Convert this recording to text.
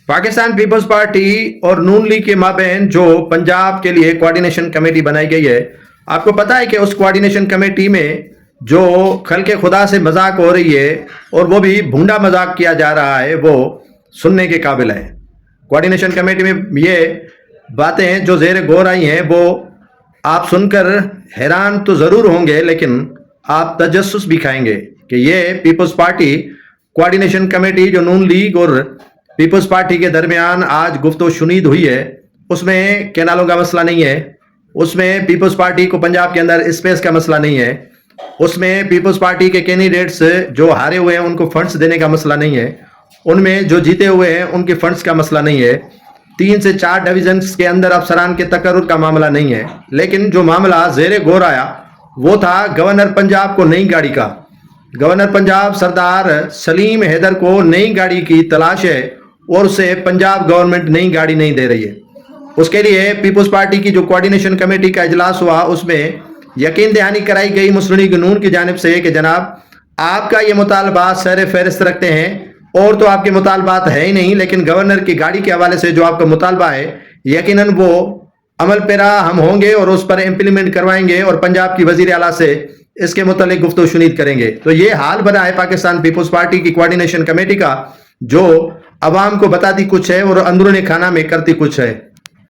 Pakistan peoples party और नून league के माबैन जो पंजाब के लिए कोऑर्डिनेशन कमेटी बनाई गई है, आपको पता है कि उस कोऑर्डिनेशन कमेटी में जो खल्के खुदा से मजाक हो रही है और वो भी भूंडा मजाक किया जा रहा है, वो सुनने के काबिल है। कोऑर्डिनेशन कमेटी में ये बातें जो ज़ेर गौर आई हैं वो आप सुनकर हैरान तो ज़रूर होंगे, लेकिन आप तजस्सुस भी खाएंगे कि ये पीपल्स पार्टी कोऑर्डिनेशन कमेटी जो नून लीग और पीपल्स पार्टी के दरमियान आज गुफ्तो शुनीद हुई है, उसमें कैनालों का मसला नहीं है, उसमें पीपल्स पार्टी को पंजाब के अंदर स्पेस का मसला नहीं है, उसमें पीपल्स पार्टी के कैंडिडेट्स जो हारे हुए हैं उनको फंड्स देने का मसला नहीं है, उनमें जो जीते हुए हैं उनके फंड्स का मसला नहीं है, 3 से 4 डिविजन्स के अंदर अफसरान के तकर्रुर का मामला नहीं है। लेकिन जो मामला ज़ेरे गौर आया वो था गवर्नर पंजाब को नई गाड़ी का। गवर्नर पंजाब सरदार सलीम हैदर को नई गाड़ी की तलाश है और उसे पंजाब गवर्नमेंट नई गाड़ी नहीं दे रही है। उसके लिए पीपल्स पार्टी की जो कोऑर्डिनेशन कमेटी का इजलास हुआ उसमें यकीन दहानी कराई गई मुस्लिम लीग नून की जानिब से कि जनाब आपका ये मुतालबा सर फहरिस्त रखते हैं और तो आपके मुतालबात है ही नहीं, लेकिन गवर्नर की गाड़ी के हवाले से जो आपका मुतालबा है यकीनन वो अमल पेरा हम होंगे और उस पर इम्प्लीमेंट करवाएंगे और पंजाब की वजीर आला से इसके मुतालिक गुफ्तगू शुनीद करेंगे। तो ये हाल बना है पाकिस्तान पीपल्स पार्टी की कोऑर्डिनेशन कमेटी का, जो अवाम को बताती कुछ है और अंदरूनी खाना में करती कुछ है।